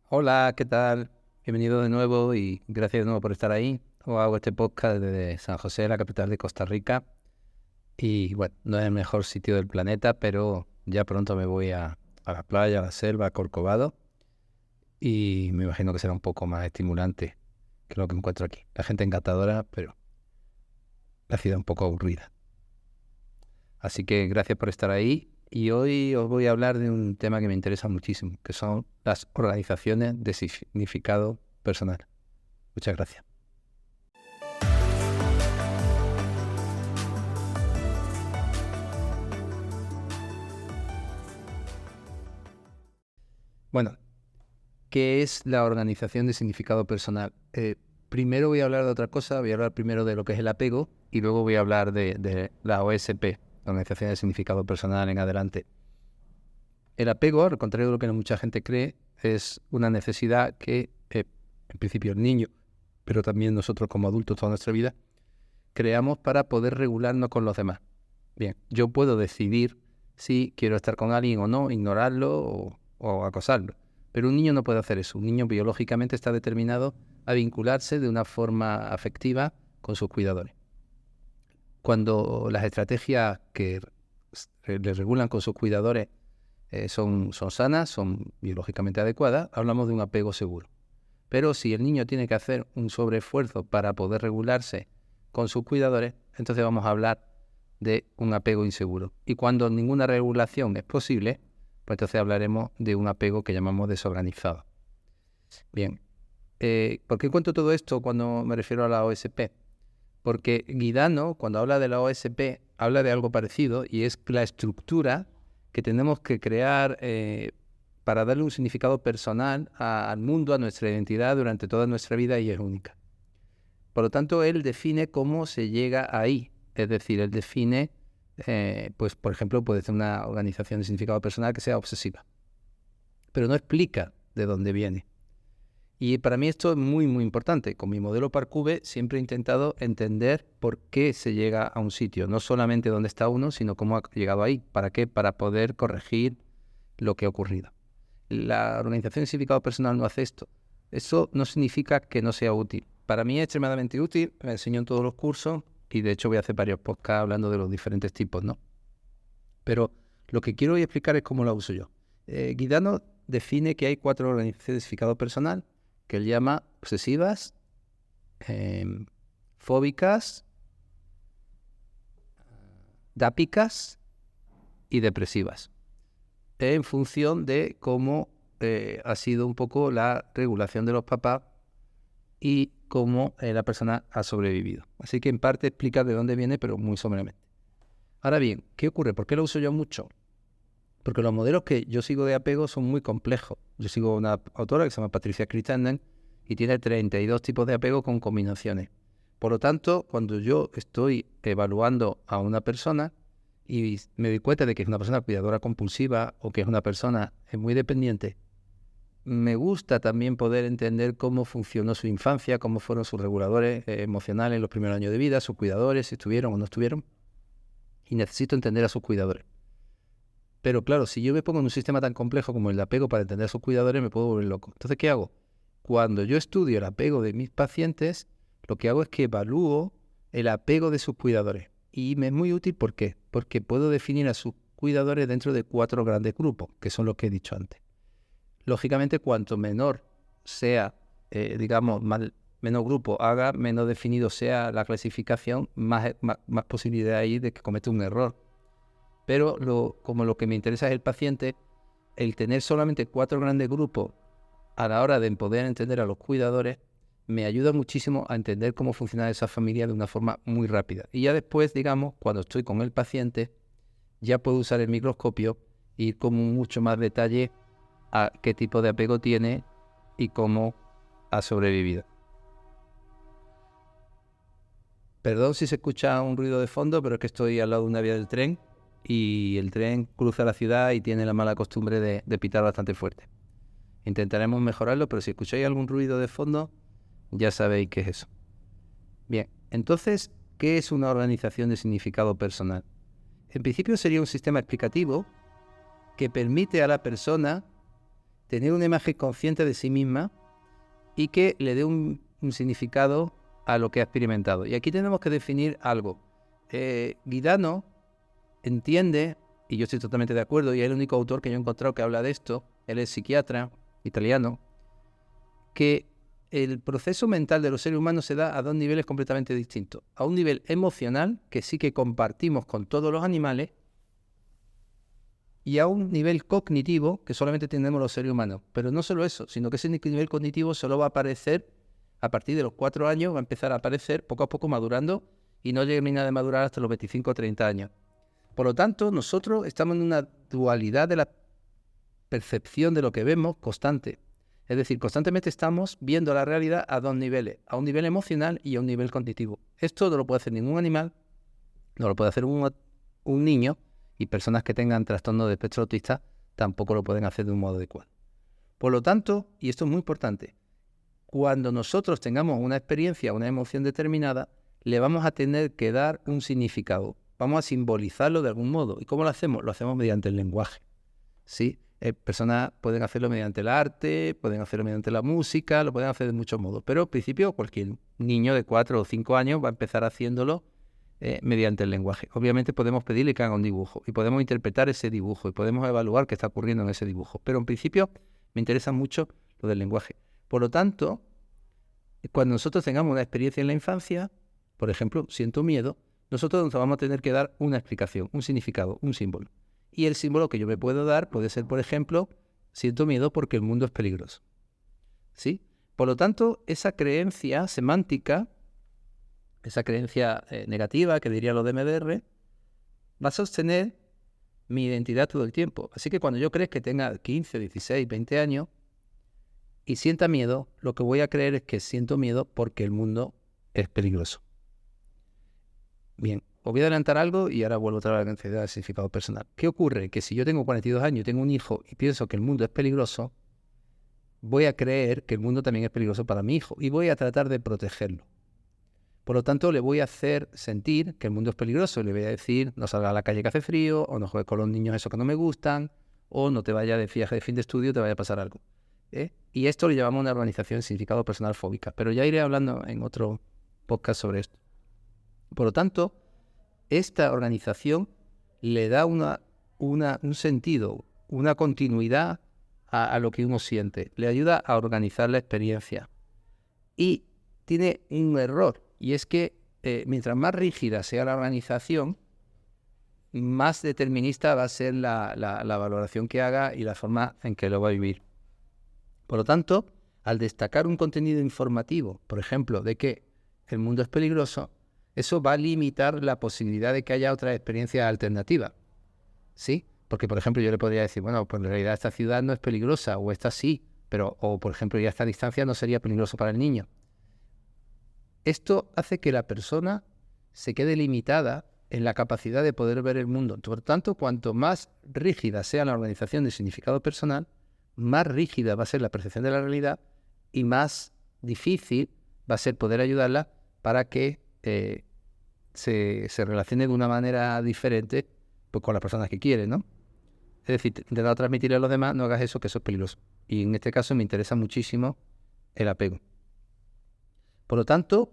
Hola, ¿qué tal? Bienvenido de nuevo y gracias de nuevo por estar ahí. Os hago este podcast desde San José, la capital de Costa Rica. Y bueno, no es el mejor sitio del planeta, pero ya pronto me voy a la playa, a la selva, a Corcovado. Y me imagino que será un poco más estimulante que lo que encuentro aquí. La gente encantadora, pero la ciudad un poco aburrida. Así que gracias por estar ahí. Y hoy os voy a hablar de un tema que me interesa muchísimo, que son las organizaciones de significado personal. Muchas gracias. Bueno, ¿qué es la organización de significado personal? Primero voy a hablar de otra cosa, voy a hablar primero de lo que es el apego y luego voy a hablar de la OSP, la Organización de Significado Personal en adelante. El apego, al contrario de lo que mucha gente cree, es una necesidad que en principio el niño, pero también nosotros como adultos toda nuestra vida, creamos para poder regularnos con los demás. Bien, yo puedo decidir si quiero estar con alguien o no, ignorarlo o acosarlo. Pero un niño no puede hacer eso. Un niño biológicamente está determinado a vincularse de una forma afectiva con sus cuidadores. Cuando las estrategias que le regulan con sus cuidadores son sanas, son biológicamente adecuadas, hablamos de un apego seguro. Pero si el niño tiene que hacer un sobreesfuerzo para poder regularse con sus cuidadores, entonces vamos a hablar de un apego inseguro. Y cuando ninguna regulación es posible, pues entonces hablaremos de un apego que llamamos desorganizado. Bien, ¿por qué cuento todo esto cuando me refiero a la OSP? Porque Guidano, cuando habla de la OSP, habla de algo parecido y es la estructura que tenemos que crear para darle un significado personal al mundo, a nuestra identidad durante toda nuestra vida y es única. Por lo tanto, él define cómo se llega ahí. Es decir, él define, pues por ejemplo, puede ser una organización de significado personal que sea obsesiva, pero no explica de dónde viene. Y para mí esto es muy, muy importante. Con mi modelo Parcube siempre he intentado entender por qué se llega a un sitio, no solamente dónde está uno, sino cómo ha llegado ahí. ¿Para qué? Para poder corregir lo que ha ocurrido. La organización de significado personal no hace esto. Eso no significa que no sea útil. Para mí es extremadamente útil, me enseño en todos los cursos y de hecho voy a hacer varios podcasts hablando de los diferentes tipos, ¿no? Pero lo que quiero hoy explicar es cómo la uso yo. Guidano define que hay 4 organizaciones de significado personal que él llama obsesivas, fóbicas, dápicas y depresivas, en función de cómo ha sido un poco la regulación de los papás y cómo la persona ha sobrevivido. Así que en parte explica de dónde viene, pero muy someramente. Ahora bien, ¿qué ocurre? ¿Por qué lo uso yo mucho? Porque los modelos que yo sigo de apego son muy complejos. Yo sigo una autora que se llama Patricia Crittenden y tiene 32 tipos de apego con combinaciones. Por lo tanto, cuando yo estoy evaluando a una persona y me doy cuenta de que es una persona cuidadora compulsiva o que es una persona muy dependiente, me gusta también poder entender cómo funcionó su infancia, cómo fueron sus reguladores emocionales en los primeros años de vida, sus cuidadores, si estuvieron o no estuvieron. Y necesito entender a sus cuidadores. Pero claro, si yo me pongo en un sistema tan complejo como el de apego para entender a sus cuidadores, me puedo volver loco. Entonces, ¿qué hago? Cuando yo estudio el apego de mis pacientes, lo que hago es que evalúo el apego de sus cuidadores. Y me es muy útil, ¿por qué? Porque puedo definir a sus cuidadores dentro de 4 grandes grupos, que son los que he dicho antes. Lógicamente, cuanto menor sea, menos grupo haga, menos definido sea la clasificación, más posibilidad hay de que cometa un error. Pero como lo que me interesa es el paciente, el tener solamente 4 grandes grupos a la hora de poder entender a los cuidadores me ayuda muchísimo a entender cómo funciona esa familia de una forma muy rápida. Y ya después, digamos, cuando estoy con el paciente, ya puedo usar el microscopio e ir con mucho más detalle a qué tipo de apego tiene y cómo ha sobrevivido. Perdón si se escucha un ruido de fondo, pero es que estoy al lado de una vía del tren y el tren cruza la ciudad y tiene la mala costumbre de pitar bastante fuerte. Intentaremos mejorarlo, pero si escucháis algún ruido de fondo, ya sabéis qué es eso. Bien, entonces, ¿qué es una organización de significado personal? En principio sería un sistema explicativo que permite a la persona tener una imagen consciente de sí misma y que le dé un significado a lo que ha experimentado. Y aquí tenemos que definir algo. Guidano entiende, y yo estoy totalmente de acuerdo, y es el único autor que yo he encontrado que habla de esto, él es psiquiatra italiano, que el proceso mental de los seres humanos se da a dos niveles completamente distintos. A un nivel emocional, que sí que compartimos con todos los animales, y a un nivel cognitivo, que solamente tenemos los seres humanos. Pero no solo eso, sino que ese nivel cognitivo solo va a aparecer a partir de los 4 años, va a empezar a aparecer poco a poco madurando, y no termina de madurar hasta los 25 o 30 años. Por lo tanto, nosotros estamos en una dualidad de la percepción de lo que vemos constante. Es decir, constantemente estamos viendo la realidad a dos niveles, a un nivel emocional y a un nivel cognitivo. Esto no lo puede hacer ningún animal, no lo puede hacer un niño, y personas que tengan trastorno de espectro autista tampoco lo pueden hacer de un modo adecuado. Por lo tanto, y esto es muy importante, cuando nosotros tengamos una experiencia, una emoción determinada, le vamos a tener que dar un significado. Vamos a simbolizarlo de algún modo. ¿Y cómo lo hacemos? Lo hacemos mediante el lenguaje. ¿Sí? Personas pueden hacerlo mediante el arte, pueden hacerlo mediante la música, lo pueden hacer de muchos modos. Pero al principio cualquier niño de 4 o 5 años va a empezar haciéndolo mediante el lenguaje. Obviamente podemos pedirle que haga un dibujo y podemos interpretar ese dibujo y podemos evaluar qué está ocurriendo en ese dibujo. Pero en principio me interesa mucho lo del lenguaje. Por lo tanto, cuando nosotros tengamos una experiencia en la infancia, por ejemplo, siento miedo, nosotros nos vamos a tener que dar una explicación, un significado, un símbolo. Y el símbolo que yo me puedo dar puede ser, por ejemplo, siento miedo porque el mundo es peligroso. ¿Sí? Por lo tanto, esa creencia semántica, esa creencia negativa, que diría lo de MDR, va a sostener mi identidad todo el tiempo. Así que cuando yo creo que tenga 15, 16, 20 años y sienta miedo, lo que voy a creer es que siento miedo porque el mundo es peligroso. Bien, os voy a adelantar algo y ahora vuelvo otra vez a la necesidad del significado personal. ¿Qué ocurre? Que si yo tengo 42 años y tengo un hijo y pienso que el mundo es peligroso, voy a creer que el mundo también es peligroso para mi hijo y voy a tratar de protegerlo. Por lo tanto, le voy a hacer sentir que el mundo es peligroso. Le voy a decir, no salga a la calle que hace frío, o no juegues con los niños esos que no me gustan, o no te vayas de viaje de fin de estudio, te vaya a pasar algo. Y esto lo llamamos una organización de significado personal fóbica. Pero ya iré hablando en otro podcast sobre esto. Por lo tanto, esta organización le da un sentido, una continuidad a lo que uno siente. Le ayuda a organizar la experiencia. Y tiene un error, y es que mientras más rígida sea la organización, más determinista va a ser la valoración que haga y la forma en que lo va a vivir. Por lo tanto, al destacar un contenido informativo, por ejemplo, de que el mundo es peligroso, eso va a limitar la posibilidad de que haya otra experiencia alternativa. ¿Sí? Porque, por ejemplo, yo le podría decir, bueno, pues en realidad esta ciudad no es peligrosa, o esta sí, pero, o por ejemplo, ya a esta distancia no sería peligroso para el niño. Esto hace que la persona se quede limitada en la capacidad de poder ver el mundo. Por tanto, cuanto más rígida sea la organización de significado personal, más rígida va a ser la percepción de la realidad y más difícil va a ser poder ayudarla para que se relacione de una manera diferente pues, con las personas que quiere, ¿no? Es decir, de no transmitirle a los demás, no hagas eso, que eso es peligroso. Y en este caso me interesa muchísimo el apego. Por lo tanto,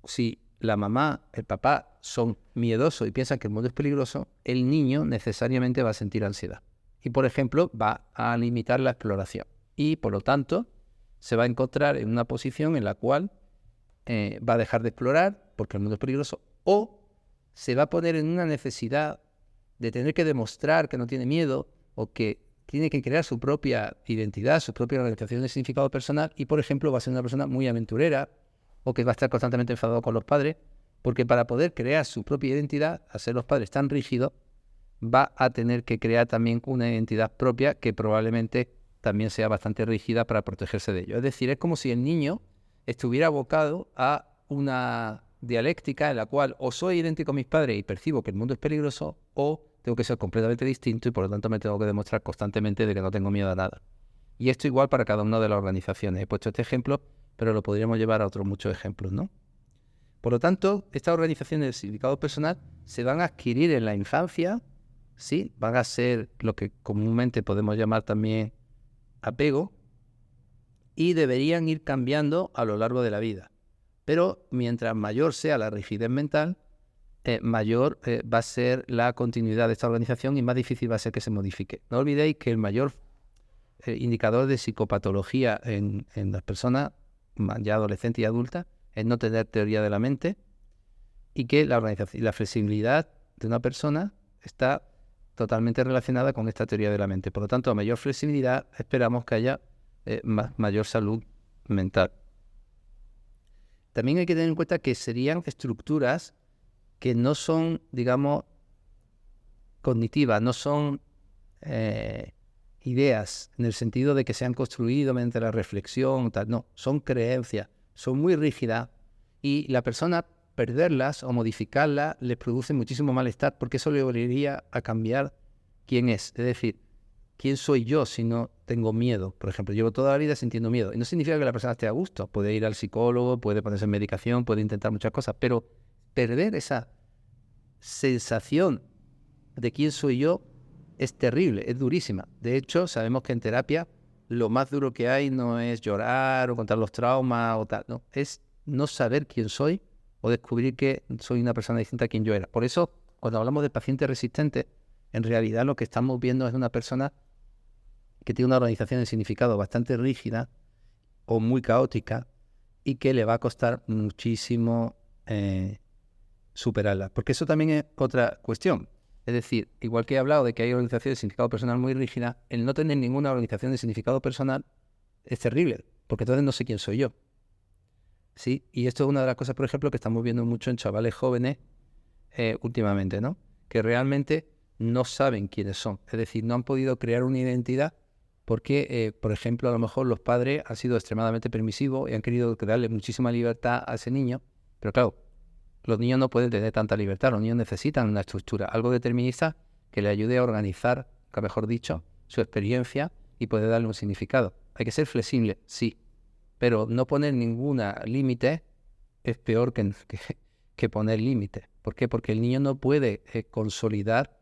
si la mamá, el papá son miedosos y piensan que el mundo es peligroso, el niño necesariamente va a sentir ansiedad. Y, por ejemplo, va a limitar la exploración. Y, por lo tanto, se va a encontrar en una posición en la cual va a dejar de explorar porque el mundo es peligroso, o se va a poner en una necesidad de tener que demostrar que no tiene miedo o que tiene que crear su propia identidad, su propia organización de significado personal y, por ejemplo, va a ser una persona muy aventurera o que va a estar constantemente enfadado con los padres, porque para poder crear su propia identidad, al ser los padres tan rígidos, va a tener que crear también una identidad propia que probablemente también sea bastante rígida para protegerse de ello. Es decir, es como si el niño estuviera abocado a una dialéctica en la cual o soy idéntico a mis padres y percibo que el mundo es peligroso, o tengo que ser completamente distinto y por lo tanto me tengo que demostrar constantemente de que no tengo miedo a nada. Y esto igual para cada una de las organizaciones. He puesto este ejemplo, pero lo podríamos llevar a otros muchos ejemplos, ¿no? Por lo tanto, estas organizaciones de significado personal se van a adquirir en la infancia, ¿sí? Van a ser lo que comúnmente podemos llamar también apego y deberían ir cambiando a lo largo de la vida. Pero mientras mayor sea la rigidez mental, mayor va a ser la continuidad de esta organización y más difícil va a ser que se modifique. No olvidéis que el mayor indicador de psicopatología en las personas ya adolescentes y adultas es no tener teoría de la mente, y que la organización y la flexibilidad de una persona está totalmente relacionada con esta teoría de la mente. Por lo tanto, a mayor flexibilidad esperamos que haya mayor salud mental. También hay que tener en cuenta que serían estructuras que no son, digamos, cognitivas, no son ideas en el sentido de que se han construido mediante la reflexión, tal. No, son creencias, son muy rígidas, y la persona perderlas o modificarlas les produce muchísimo malestar, porque eso le obligaría a cambiar quién es decir, ¿quién soy yo si no tengo miedo? Por ejemplo, llevo toda la vida sintiendo miedo. Y no significa que la persona esté a gusto. Puede ir al psicólogo, puede ponerse en medicación, puede intentar muchas cosas, pero perder esa sensación de quién soy yo es terrible, es durísima. De hecho, sabemos que en terapia lo más duro que hay no es llorar o contar los traumas o tal, no, es no saber quién soy o descubrir que soy una persona distinta a quien yo era. Por eso, cuando hablamos de paciente resistente, en realidad lo que estamos viendo es una persona que tiene una organización de significado bastante rígida o muy caótica y que le va a costar muchísimo superarla. Porque eso también es otra cuestión. Es decir, igual que he hablado de que hay organizaciones de significado personal muy rígidas, el no tener ninguna organización de significado personal es terrible, porque entonces no sé quién soy yo. ¿Sí? Y esto es una de las cosas, por ejemplo, que estamos viendo mucho en chavales jóvenes últimamente, ¿no? Que realmente no saben quiénes son. Es decir, no han podido crear una identidad porque, por ejemplo, a lo mejor los padres han sido extremadamente permisivos y han querido darle muchísima libertad a ese niño, pero claro, los niños no pueden tener tanta libertad, los niños necesitan una estructura, algo determinista que le ayude a organizar, mejor dicho, su experiencia y poder darle un significado. Hay que ser flexible, sí, pero no poner ningún límite es peor que poner límite. ¿Por qué? Porque el niño no puede consolidar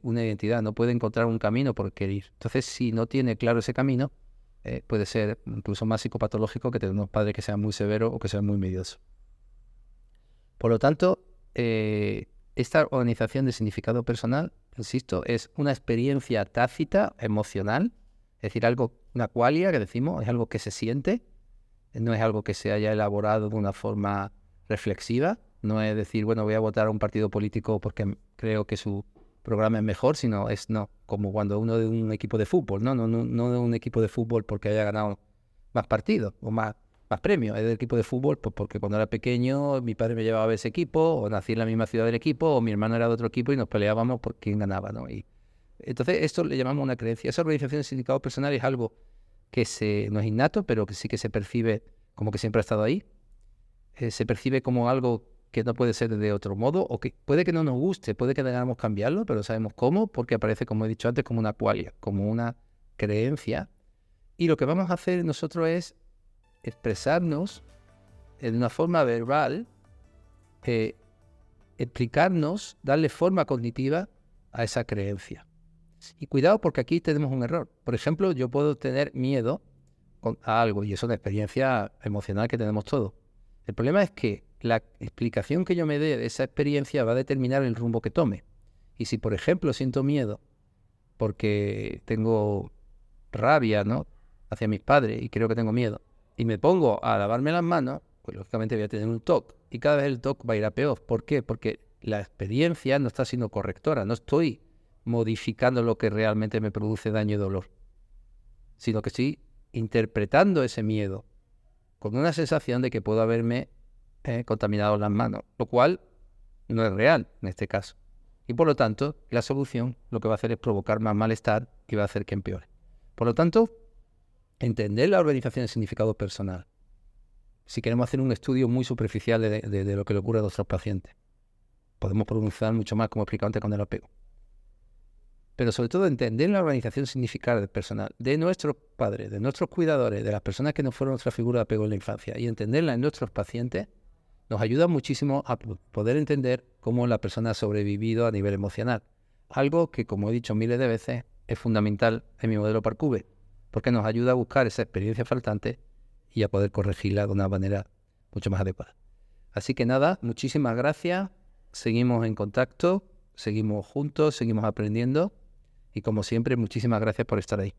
una identidad, no puede encontrar un camino por querer ir. Entonces, si no tiene claro ese camino, puede ser incluso más psicopatológico que tener unos padres que sean muy severos o que sean muy mediosos. Por lo tanto, esta organización de significado personal, insisto, es una experiencia tácita, emocional, es decir, una qualia que decimos, es algo que se siente, no es algo que se haya elaborado de una forma reflexiva, no es decir, bueno, voy a votar a un partido político porque creo que su programa es mejor, sino como cuando uno de un equipo de fútbol, no de un equipo de fútbol porque haya ganado más partidos o más premios, es del equipo de fútbol pues porque cuando era pequeño mi padre me llevaba a ver ese equipo, o nací en la misma ciudad del equipo, o mi hermano era de otro equipo y nos peleábamos por quién ganaba, ¿no? Y entonces esto le llamamos una creencia. Esa organización de significado personal es algo que no es innato, pero que sí que se percibe como que siempre ha estado ahí. Se percibe como algo que no puede ser de otro modo, o que puede que no nos guste, puede que tengamos que cambiarlo, pero sabemos cómo, porque aparece, como he dicho antes, como una qualia, como una creencia. Y lo que vamos a hacer nosotros es expresarnos de una forma verbal, explicarnos, darle forma cognitiva a esa creencia. Y cuidado, porque aquí tenemos un error. Por ejemplo, yo puedo tener miedo a algo, y eso es una experiencia emocional que tenemos todos. El problema es que la explicación que yo me dé de esa experiencia va a determinar el rumbo que tome. Y si, por ejemplo, siento miedo porque tengo rabia, ¿no?, hacia mis padres y creo que tengo miedo, y me pongo a lavarme las manos, pues lógicamente voy a tener un TOC. Y cada vez el TOC va a ir a peor. ¿Por qué? Porque la experiencia no está siendo correctora. No estoy modificando lo que realmente me produce daño y dolor, sino que estoy interpretando ese miedo con una sensación de que puedo haberme contaminado las manos, lo cual no es real en este caso. Y por lo tanto, la solución lo que va a hacer es provocar más malestar y va a hacer que empeore. Por lo tanto, entender la organización del significado personal, si queremos hacer un estudio muy superficial de lo que le ocurre a nuestros pacientes, podemos profundizar mucho más, como he explicado antes, con el apego. Pero sobre todo entender la organización significada personal de nuestros padres, de nuestros cuidadores, de las personas que nos fueron nuestra figura de apego en la infancia, y entenderla en nuestros pacientes, nos ayuda muchísimo a poder entender cómo la persona ha sobrevivido a nivel emocional. Algo que, como he dicho miles de veces, es fundamental en mi modelo Parcube. porque nos ayuda a buscar esa experiencia faltante y a poder corregirla de una manera mucho más adecuada. Así que nada, muchísimas gracias, seguimos en contacto, seguimos juntos, seguimos aprendiendo y como siempre, muchísimas gracias por estar ahí.